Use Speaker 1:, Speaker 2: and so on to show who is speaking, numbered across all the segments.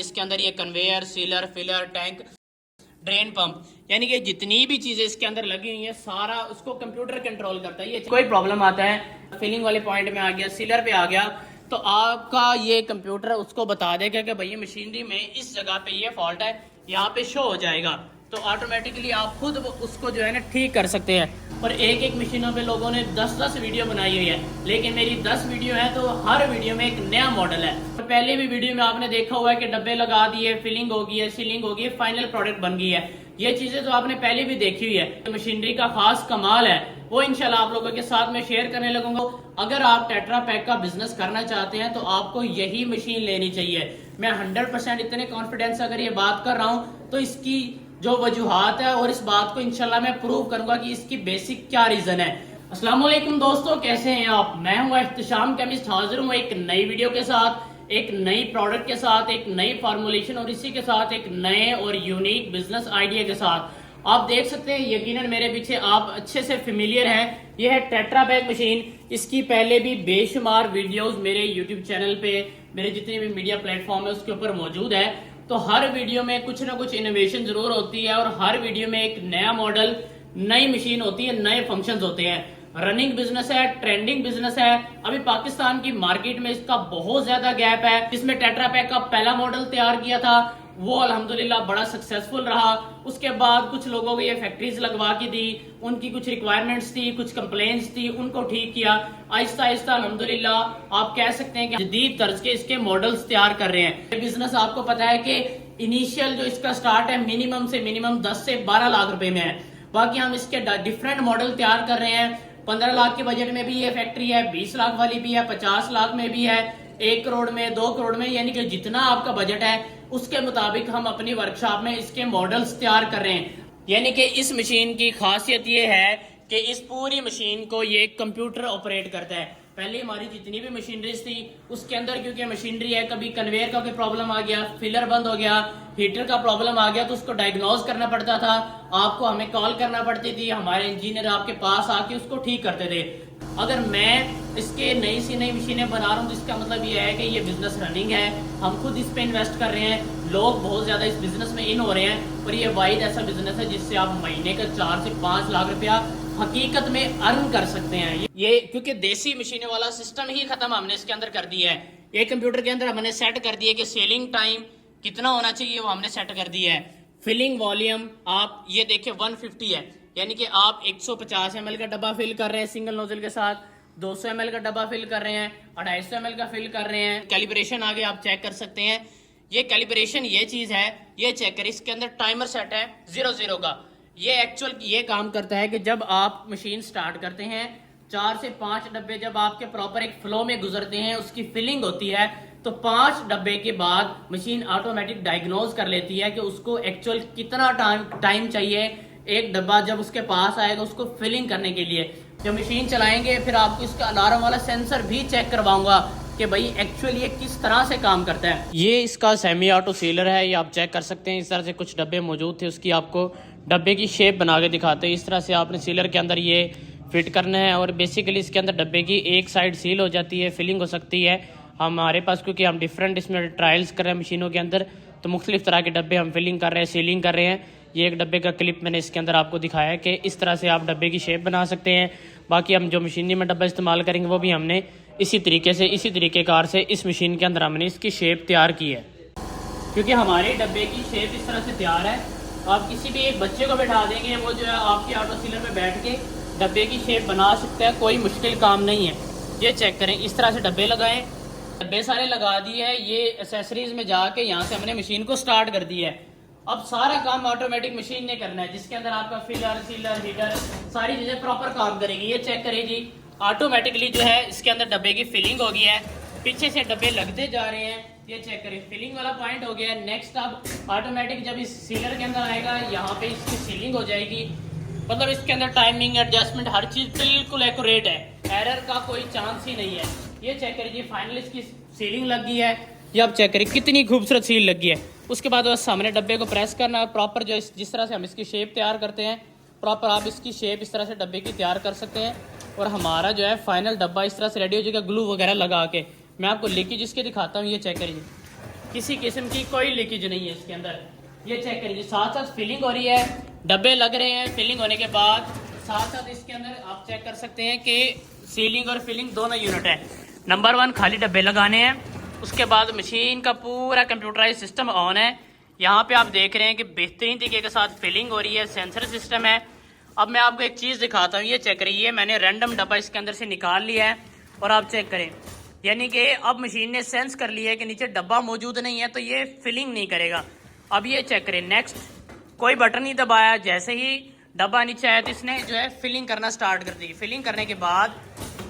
Speaker 1: इसके अंदर ये conveyor, sealer, filler, tank, drain pump, यानी कि जितनी भी चीजें इसके अंदर लगी हुई है सारा उसको कंप्यूटर कंट्रोल करता है। ये कोई प्रॉब्लम आता है फिलिंग वाले पॉइंट में आ गया, सीलर पे आ गया, तो आपका ये कंप्यूटर उसको बता देगा कि भाई मशीनरी में इस जगह पे ये फॉल्ट है, यहाँ पे शो हो जाएगा, तो ऑटोमेटिकली आप खुद उसको जो है ना ठीक कर सकते हैं। और एक एक मशीनों पे लोगों ने 10-10 वीडियो बनाई हुई है, लेकिन मेरी 10 वीडियो है तो हर वीडियो में एक नया मॉडल है। तो पहले भी वीडियो में आपने देखा हुआ है कि डब्बे लगा दिए, फिलिंग हो गई है, सीलिंग हो गई है, फाइनल प्रोडक्ट बन गई है। ये चीजें तो आपने पहले भी देखी हुई है। तो मशीनरी का खास कमाल है वो इंशाल्लाह आप लोगों के साथ में शेयर करने लगूंगा। अगर आप टेट्रा पैक का बिजनेस करना चाहते हैं तो आपको यही मशीन लेनी चाहिए। मैं 100% इतने कॉन्फिडेंस अगर ये बात कर रहा हूँ तो इसकी जो वजूहात है और इस बात को इंशाल्लाह मैं प्रूव करूंगा कि इसकी बेसिक क्या रीजन है। अस्सलाम वालेकुम दोस्तों, कैसे हैं आप? मैं हूं इख्तिशाम केमिस्ट, हाजिर हूं एक नई वीडियो के साथ, एक नई प्रोडक्ट के साथ, एक नई फार्मूलेशन और इसी के साथ एक नए और यूनिक बिजनेस आइडिया के साथ। आप देख सकते हैं यकीनन मेरे पीछे आप अच्छे से फेमिलियर हैं, यह है टेट्रा पैक मशीन। इसकी पहले भी बेशुमार वीडियोस मेरे यूट्यूब चैनल पे, मेरे जितने भी मीडिया प्लेटफॉर्म है उसके ऊपर मौजूद है। तो हर वीडियो में कुछ ना कुछ इनोवेशन जरूर होती है और हर वीडियो में एक नया मॉडल, नई मशीन होती है, नए फंक्शंस होते हैं। रनिंग बिजनेस है, ट्रेंडिंग बिजनेस है। अभी पाकिस्तान की मार्केट में इसका बहुत ज्यादा गैप है। इसमें टेट्रा पैक का पहला मॉडल तैयार किया था, वो अल्हम्दुलिल्लाह बड़ा सक्सेसफुल रहा। उसके बाद कुछ लोगों को ये फैक्ट्रीज लगवा के दी, उनकी कुछ रिक्वायरमेंट्स थी, कुछ कंप्लेंट्स थी, उनको ठीक किया। आहिस्ता आहिस्ता अल्हम्दुलिल्लाह आप कह सकते हैं कि जदीद तर्ज के इसके मॉडल्स तैयार कर रहे हैं। ये बिजनेस आपको पता है कि इनिशियल जो इसका स्टार्ट है मिनिमम से मिनिमम 10 से 12 लाख रुपए में है। बाकी हम इसके डिफरेंट मॉडल तैयार कर रहे हैं। 15 लाख के बजट में भी ये फैक्ट्री है, 20 लाख वाली भी है, 50 लाख में भी है, 1 करोड़ में, 2 करोड़ में, यानी कि जितना आपका बजट है उसके मुताबिक हम अपनी वर्कशॉप में इसके मॉडल्स तैयार कर रहे हैं। यानी कि इस मशीन की खासियत ये है कि इस पूरी मशीन को ये कंप्यूटर ऑपरेट करता है। पहले हमारी जितनी भी मशीनरीज थी उसके अंदर क्योंकि मशीनरी है, कभी कन्वेयर का कोई प्रॉब्लम आ गया, फिलर बंद हो गया, हीटर का प्रॉब्लम आ गया, तो उसको डायग्नोज करना पड़ता था, आपको हमें कॉल करना पड़ती थी, हमारे इंजीनियर आपके पास आके उसको ठीक करते थे। अगर मैं इसके नई सी नई मशीनें बना रहा हूँ तो इसका मतलब ये है कि ये बिजनेस रनिंग है, हम खुद इस पे इन्वेस्ट कर रहे हैं, लोग बहुत ज्यादा इस बिजनेस में इन हो रहे हैं और ये वाइड ऐसा बिजनेस है जिससे आप महीने का 4 से 5 लाख रुपया हकीकत में अर्न कर सकते हैं। ये क्योंकि देसी मशीनें वाला सिस्टम ही खत्म हमने इसके अंदर कर दिया है। ये कंप्यूटर के अंदर हमने सेट कर दिया कि सेलिंग टाइम कितना होना चाहिए वो हमने सेट कर दिया है। फिलिंग वॉल्यूम आप ये देखिए 150 है, यानी कि आप 150 ml का डब्बा फिल कर रहे हैं सिंगल नोजल के साथ, 200 ml का डब्बा फिल कर रहे हैं, 250 ml का फिल कर रहे हैं। कैलिब्रेशन आगे आप चेक कर सकते हैं। ये कैलिब्रेशन ये चीज है, ये चेक करें, इसके अंदर टाइमर सेट है 00 का। ये एक्चुअल ये काम करता है कि जब आप मशीन स्टार्ट करते हैं 4 से 5 डब्बे जब आपके प्रॉपर एक फ्लो में गुजरते हैं, उसकी फिलिंग होती है, तो 5 डब्बे के बाद मशीन ऑटोमेटिक डायग्नोज कर लेती है कि उसको एक्चुअल कितना टाइम चाहिए एक डब्बा जब उसके पास आएगा उसको फिलिंग करने के लिए। जब मशीन चलाएंगे फिर आपको इसका अलार्म वाला सेंसर भी चेक करवाऊंगा कि भाई एक्चुअली ये किस तरह से काम करता है। ये इसका सेमी ऑटो सीलर है, ये आप चेक कर सकते हैं। इस तरह से कुछ डब्बे मौजूद थे, उसकी आपको डब्बे की शेप बना के दिखाते हैं। इस तरह से आपने सीलर के अंदर ये फिट करना है और बेसिकली इसके अंदर डब्बे की एक साइड सील हो जाती है, फिलिंग हो सकती है। हमारे पास क्योंकि हम डिफरेंट इसमें ट्रायल्स कर रहे हैं मशीनों के अंदर, तो मुख्तलिफ तरह के डब्बे हम फिलिंग कर रहे हैं, सीलिंग कर रहे हैं। ये एक डब्बे का क्लिप मैंने इसके अंदर आपको दिखाया है कि इस तरह से आप डब्बे की शेप बना सकते हैं। बाकी हम जो मशीनरी में डब्बा इस्तेमाल करेंगे वो भी हमने इसी तरीके से, इसी तरीक़ेकार से इस मशीन के अंदर हमने इसकी शेप तैयार की है। क्योंकि हमारे डब्बे की शेप इस तरह से तैयार है, आप किसी भी एक बच्चे को बैठा देंगे, वो जो है आपके ऑटो सीलर में बैठ के डब्बे की शेप बना सकता है, कोई मुश्किल काम नहीं है। ये चेक करें, इस तरह से डब्बे लगाएं, डब्बे सारे लगा दिए हैं। ये एसेसरीज में जाके यहाँ से हमने मशीन को स्टार्ट कर दिया है। अब सारा काम ऑटोमेटिक मशीन ने करना है, जिसके अंदर आपका फिलर, सीलर, हीटर सारी चीजें प्रॉपर काम करेगी। ये चेक करें जी, ऑटोमेटिकली जो है इसके अंदर डब्बे की फिलिंग हो गई है, पीछे से डब्बे लगते जा रहे हैं। ये चेक करें, फिलिंग वाला पॉइंट हो गया है। नेक्स्ट अब ऑटोमेटिक जब इस सीलर के अंदर आएगा, यहाँ पे इसकी सीलिंग हो जाएगी। मतलब इसके अंदर टाइमिंग, एडजस्टमेंट, हर चीज बिल्कुल एक्यूरेट है, एरर का कोई चांस ही नहीं है। ये चेक करिए, फाइनल इसकी सीलिंग लग गई है। ये आप चेक करिए कितनी खूबसूरत सील लगी है। उसके बाद बस सामने डब्बे को प्रेस करना है, प्रॉपर जो जिस तरह से हम इसकी शेप तैयार करते हैं, प्रॉपर आप इसकी शेप इस तरह से डब्बे की तैयार कर सकते हैं और हमारा जो है फाइनल डब्बा इस तरह से रेडी हो जाएगा ग्लू वगैरह लगा के। मैं आपको लेके जिसके दिखाता हूँ, ये चेक करिए, किसी किस्म की कोई लीकेज नहीं है इसके अंदर। ये चेक करिए, साथ साथ फिलिंग हो रही है, डब्बे लग रहे हैं। फिलिंग होने के बाद साथ साथ इसके अंदर आप चेक कर सकते हैं कि सीलिंग और फिलिंग दोनों यूनिट है। नंबर 1 खाली डब्बे लगाने हैं, उसके बाद मशीन का पूरा कंप्यूटराइज सिस्टम ऑन है। यहाँ पे आप देख रहे हैं कि बेहतरीन तरीके के साथ फिलिंग हो रही है, सेंसर सिस्टम है। अब मैं आपको एक चीज़ दिखाता हूँ, ये चेक करिए, मैंने रैंडम डब्बा इसके अंदर से निकाल लिया है और आप चेक करें, यानी कि अब मशीन ने सेंस कर लिया है कि नीचे डब्बा मौजूद नहीं है, तो ये फिलिंग नहीं करेगा। अब ये चेक करें, नेक्स्ट कोई बटन नहीं दबाया, जैसे ही डब्बा नीचे आया तो इसने जो है फिलिंग करना स्टार्ट कर दी। फिलिंग करने के बाद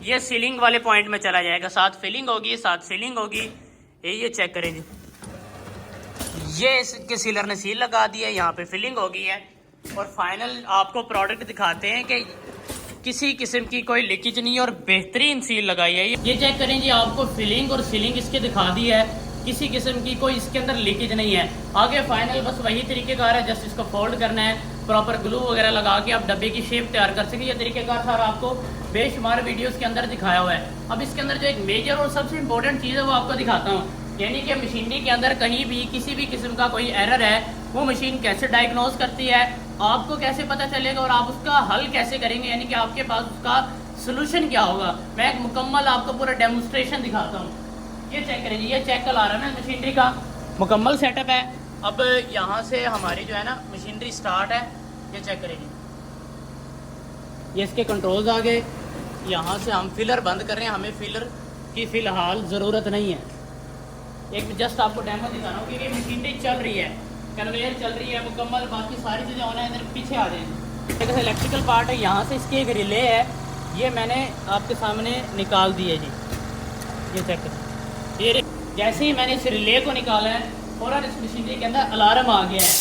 Speaker 1: ये सीलिंग वाले पॉइंट में चला जाएगा, साथ फिलिंग होगी, साथ सीलिंग होगी। ये चेक करें जी, ये इसके सीलर ने सील लगा दी है, यहाँ पे फिलिंग हो गई है। और फाइनल आपको प्रोडक्ट दिखाते हैं कि किसी किस्म की कोई लीकेज नहीं है और बेहतरीन सील लगाई है। ये चेक करें जी, आपको फिलिंग और सीलिंग इसके दिखा दी है, किसी किस्म की कोई इसके अंदर लीकेज नहीं है। आगे फाइनल बस वही तरीकेकार है, जस्ट इसको फोल्ड करना है, प्रॉपर ग्लू वगैरह लगा के आप डब्बे की शेप तैयार कर सके। ये तरीकेकार सारा आपको बेशुमार वीडियोस के अंदर दिखाया हुआ है। अब इसके अंदर जो एक मेजर और सबसे इंपॉर्टेंट चीज़ है वो आपको दिखाता हूँ, यानी कि मशीनरी के अंदर कहीं भी किसी भी किस्म का कोई एरर है, वो मशीन कैसे डायग्नोज करती है, आपको कैसे पता चलेगा और आप उसका हल कैसे करेंगे, यानी कि आपके पास उसका सोल्यूशन क्या होगा। मैं एक मुकम्मल आपको पूरा डेमोन्स्ट्रेशन दिखाता हूँ। ये चेक करें जी, ये चेक का अलार्म है, मशीनरी का मुकम्मल सेटअप है। अब यहाँ से हमारी जो है ना मशीनरी स्टार्ट है, ये चेक करेंगे, ये इसके कंट्रोल्स आ गए। यहाँ से हम फिलर बंद कर रहे हैं, हमें फिलर की फ़िलहाल ज़रूरत नहीं है। एक जस्ट आपको डेमो दिखा रहा हूँ कि मशीनरी चल रही है, कन्वेयर चल रही है मुकम्मल, बाकी सारी चीज़ें ऑन है। इधर पीछे आ जाए, एक इलेक्ट्रिकल पार्ट है, यहाँ से इसकी एक रिले है, ये मैंने आपके सामने निकाल दी है जी। ये चेक करें, ये जैसे ही मैंने इस रिले को निकाला है फ़ौरन इस मशीनरी के अंदर अलार्म आ गया है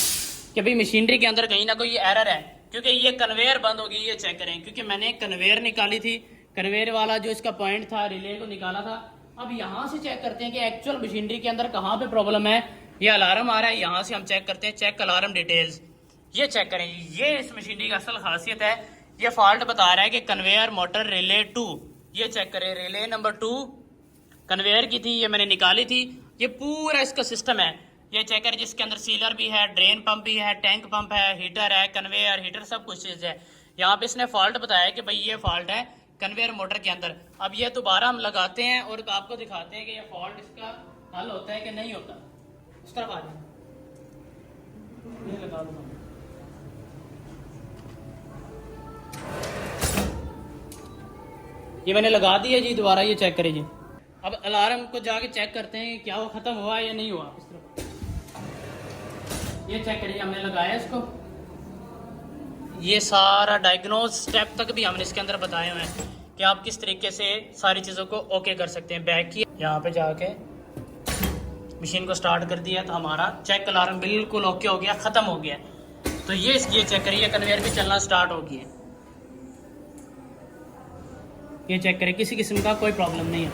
Speaker 1: कि भाई मशीनरी के अंदर कहीं ना कोई एरर है, क्योंकि ये कन्वेयर बंद होगी। ये चेक करें, क्योंकि मैंने कन्वेयर निकाली थी, कन्वेयर वाला जो इसका पॉइंट था, रिले को निकाला था। अब यहाँ से चेक करते हैं कि एक्चुअल मशीनरी के अंदर कहाँ पे प्रॉब्लम है। ये अलार्म आ रहा है, यहाँ से हम चेक करते हैं, चेक अलार्म डिटेल्स। ये चेक करें, ये इस मशीनरी का असल खासियत है। ये फॉल्ट बता रहा है कि कन्वेयर मोटर रिले 2। ये चेक करें, रिले नंबर 2 कन्वेयर की थी, ये मैंने निकाली थी। ये पूरा इसका सिस्टम है, ये चेक करें, जिसके अंदर सीलर भी है, ड्रेन पंप भी है, टैंक पंप है, हीटर है, कन्वेयर हीटर, सब कुछ चीज़ है। यहाँ पे इसने फॉल्ट बताया कि भाई ये फॉल्ट है कन्वेयर मोटर के अंदर। अब ये दोबारा हम लगाते हैं और आपको दिखाते हैं कि ये फॉल्ट इसका हल होता है कि नहीं होता। उस तरफ आ जाए, ये लगा दूंगा। ये मैंने लगा दिया जी, दोबारा ये चेक करें जी। अब अलार्म को जाके चेक करते हैं क्या वो ख़त्म हुआ या नहीं हुआ। इस तरफ ये चेक करिए, हमने लगाया इसको, ये सारा डायग्नोज स्टेप तक भी हमने इसके अंदर बताए हुए हैं कि आप किस तरीके से सारी चीज़ों को ओके कर सकते हैं। बैक की यहाँ पे जाके मशीन को स्टार्ट कर दिया तो हमारा चेक अलार्म बिल्कुल ओके हो गया, ख़त्म हो गया। तो ये चेक करिए, कन्वेयर भी चलना स्टार्ट हो गया। ये चेक करें, किसी किस्म का कोई प्रॉब्लम नहीं है।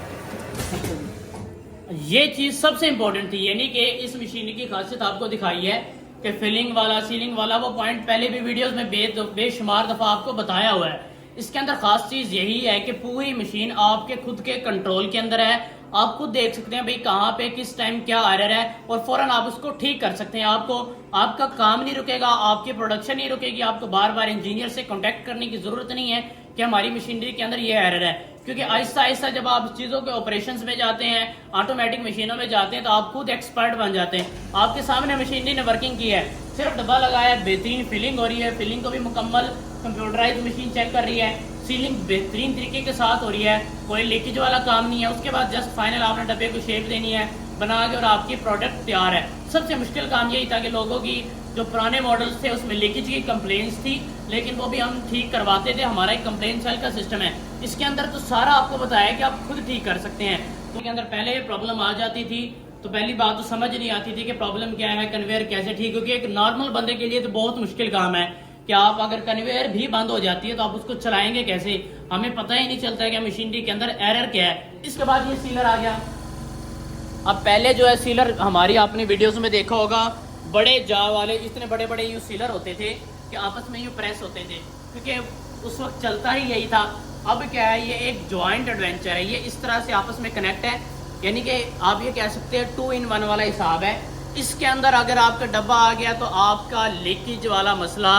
Speaker 1: ये चीज़ सबसे इंपॉर्टेंट थी, यानी कि इस मशीन की खासियत आपको दिखाई है कि फिलिंग वाला, सीलिंग वाला, वो पॉइंट पहले भी वीडियोस में बेशुमार दफ़ा आपको बताया हुआ है। इसके अंदर खास चीज़ यही है कि पूरी मशीन आपके खुद के कंट्रोल के अंदर है। आप खुद देख सकते हैं भाई कहाँ पे किस टाइम क्या एरर है और फौरन आप उसको ठीक कर सकते हैं। आपको आपका काम नहीं रुकेगा, आपकी प्रोडक्शन नहीं रुकेगी, आपको बार बार इंजीनियर से कॉन्टेक्ट करने की ज़रूरत नहीं है कि हमारी मशीनरी के अंदर ये एरर है। क्योंकि आहिस्ता आहिस्ता जब आप चीज़ों के ऑपरेशंस में जाते हैं, ऑटोमेटिक मशीनों में जाते हैं, तो आप खुद एक्सपर्ट बन जाते हैं। आपके सामने मशीनरी ने वर्किंग की है, सिर्फ डब्बा लगाया, बेहतरीन फिलिंग हो रही है, फिलिंग को भी मुकम्मल कंप्यूटराइज मशीन चेक कर रही है, सीलिंग बेहतरीन तरीके के साथ हो रही है, कोई लीकेज वाला काम नहीं है। उसके बाद जस्ट फाइनल आपने डब्बे को शेप देनी है, बना के, और आपकी प्रोडक्ट तैयार है। सबसे मुश्किल काम यही था कि लोगों की जो पुराने मॉडल्स थे उसमें लीकेज की कंप्लेंट्स थी, लेकिन वो भी हम ठीक करवाते थे। हमारा एक कंप्लेन सेल का सिस्टम है, इसके अंदर तो सारा आपको बताया कि आप खुद ठीक कर सकते हैं। तो इसके अंदर पहले प्रॉब्लम आ जाती थी तो पहली बात तो समझ नहीं आती थी कि प्रॉब्लम क्या है, कन्वेयर कैसे ठीक, क्योंकि एक नॉर्मल बंदे के लिए तो बहुत मुश्किल काम है कि आप अगर कन्वेयर भी बंद हो जाती है तो आप उसको चलाएंगे कैसे, हमें पता ही नहीं चलता है कि मशीनरी के अंदर एरर क्या है। इसके बाद ये सीलर आ गया। अब पहले जो है सीलर हमारी आपने वीडियोस में देखा होगा, बड़े जा वाले इतने बड़े बड़े यूँ सीलर होते थे कि आपस में यूँ प्रेस होते थे, क्योंकि उस वक्त चलता ही यही था। अब क्या है, ये एक जॉइंट एडवेंचर है, ये इस तरह से आपस में कनेक्ट है, यानी कि आप ये कह सकते हैं 2 in 1 वाला हिसाब है। इसके अंदर अगर आपका डब्बा आ गया तो आपका लीकेज वाला मसला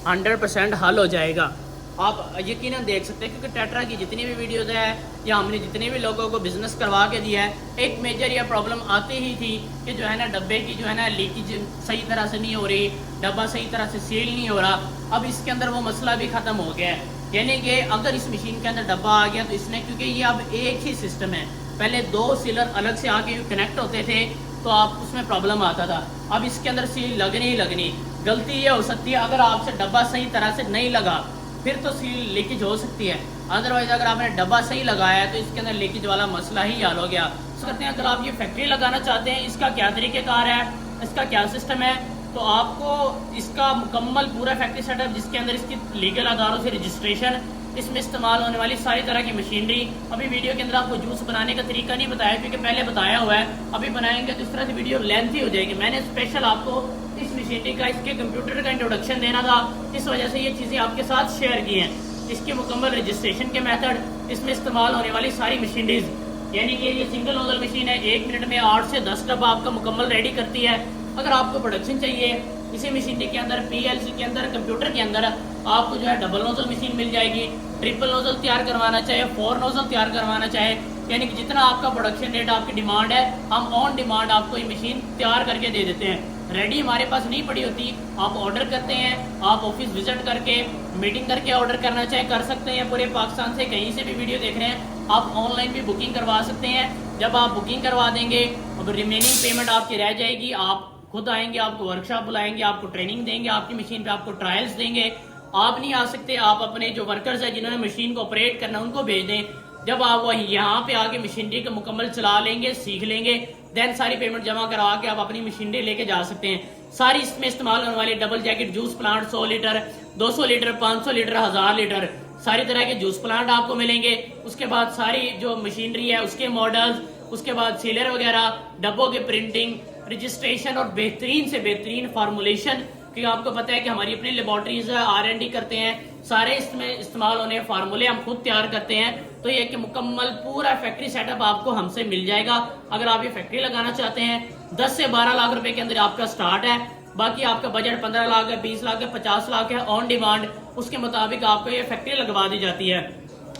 Speaker 1: 100% हल हो जाएगा। आप यकीनन देख सकते हैं क्योंकि टेट्रा की जितनी भी वीडियोज़ है या हमने जितने भी लोगों को बिज़नेस करवा के दिया है, एक मेजर यह प्रॉब्लम आती ही थी कि जो है ना डब्बे की जो है ना लीकेज सही तरह से नहीं हो रही, डब्बा सही तरह से सील नहीं हो रहा। अब इसके अंदर वो मसला भी ख़त्म हो गया है। यानी कि अगर इस मशीन के अंदर डब्बा आ गया तो इसने, क्योंकि ये अब एक ही सिस्टम है, पहले 2 सीलर अलग से आके कनेक्ट होते थे तो आप उसमें प्रॉब्लम आता था। अब इसके अंदर सील लगनी ही लगनी। गलती ये हो सकती है अगर आपसे डब्बा सही तरह से नहीं लगा फिर तो सील लीकेज हो सकती है, अदरवाइज अगर आपने डब्बा सही लगाया है तो इसके अंदर लीकेज वाला मसला ही हल हो गया। तो करते हैं अगर आप ये फैक्ट्री लगाना चाहते हैं, इसका क्या तरीक़ेकार है, इसका क्या सिस्टम है, तो आपको इसका मुकम्मल पूरा फैक्ट्री सेटअप जिसके अंदर इसकी लीगल आधारों से रजिस्ट्रेशन, इसमें इस्तेमाल होने वाली सारी तरह की मशीनरी। अभी वीडियो के अंदर आपको जूस बनाने का तरीका नहीं बताया क्योंकि पहले बताया हुआ है, अभी बनाएंगे तो इस तरह से वीडियो लेंथी हो जाएगी। मैंने स्पेशल आपको इस मशीनरी का, इसके कंप्यूटर का इंट्रोडक्शन देना था, इस वजह से ये चीज़ें आपके साथ शेयर की हैं। इसके मुकम्मल रजिस्ट्रेशन के मेथड, इसमें इस्तेमाल होने वाली सारी मशीनरीज, यानी कि ये सिंगल नोजल मशीन है, 1 मिनट में 8 से 10 डब्बा आपका मुकम्मल रेडी करती है। अगर आपको प्रोडक्शन चाहिए इसी मशीनरी के अंदर, PLC के अंदर, कंप्यूटर के अंदर आपको जो है डबल नोजल मशीन मिल जाएगी। ट्रिपल नोजल तैयार करवाना चाहे, 4 नोजल तैयार करवाना चाहे, यानी कि जितना आपका प्रोडक्शन रेट आपकी डिमांड है, हम ऑन डिमांड आपको ये मशीन तैयार करके दे देते हैं। रेडी हमारे पास नहीं पड़ी होती, आप ऑर्डर करते हैं, आप ऑफिस विजिट करके मीटिंग करके ऑर्डर करना चाहे कर सकते हैं। पूरे पाकिस्तान से कहीं से भी वीडियो देख रहे हैं, आप ऑनलाइन भी बुकिंग करवा सकते हैं। जब आप बुकिंग करवा देंगे अब रिमेनिंग पेमेंट आपकी रह जाएगी, आप खुद आएंगे, आपको वर्कशॉप बुलाएंगे, आपको ट्रेनिंग देंगे, आपकी मशीन पे आपको ट्रायल्स देंगे। आप नहीं आ सकते, आप अपने जो वर्कर्स हैं जिन्होंने मशीन को ऑपरेट करना उनको भेज दें। जब आप वही यहाँ पे आके मशीनरी को मुकम्मल चला लेंगे, सीख लेंगे, देन सारी पेमेंट जमा करा के आप अपनी मशीनरी लेके जा सकते हैं। सारी इसमें इस्तेमाल होने वाली double jacket juice plant 100 litre, 200 litre, 500 litre, 1000 litre सारी तरह के जूस प्लांट आपको मिलेंगे। उसके बाद सारी जो मशीनरी है उसके मॉडल्स, उसके बाद सीलर वगैरह, डब्बों की प्रिंटिंग, रजिस्ट्रेशन और बेहतरीन से बेहतरीन फार्मूलेशन, क्योंकि आपको पता है कि हमारी अपनी लेबॉर्ट्रीज है, R&D करते हैं, सारे इसमें इस्तेमाल होने फार्मूले हम खुद तैयार करते हैं। तो ये कि मुकम्मल पूरा फैक्ट्री सेटअप आपको हमसे मिल जाएगा। अगर आप ये फैक्ट्री लगाना चाहते हैं 10 से 12 लाख रुपए के अंदर आपका स्टार्ट है, बाकी आपका बजट 15 लाख है, 20 लाख है, 50 लाख है, ऑन डिमांड उसके मुताबिक आपको ये फैक्ट्री लगवा दी जाती है।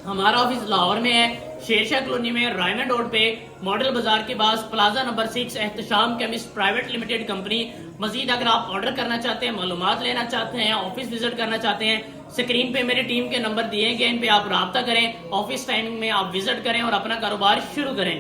Speaker 1: हमारा ऑफिस लाहौर में है, शेरशाह कॉलोनी में, रायमंड रोड पे, मॉडल बाजार के पास, plaza number 6, Ehtesham chemist private limited company. Majeed अगर आप ऑर्डर करना चाहते हैं, मालूमात लेना चाहते हैं, ऑफिस विजिट करना चाहते हैं, स्क्रीन पे मेरी टीम के नंबर दिए गए, इन पे आप रब्ता करें, ऑफिस टाइमिंग में आप विजिट करें और अपना कारोबार शुरू करें।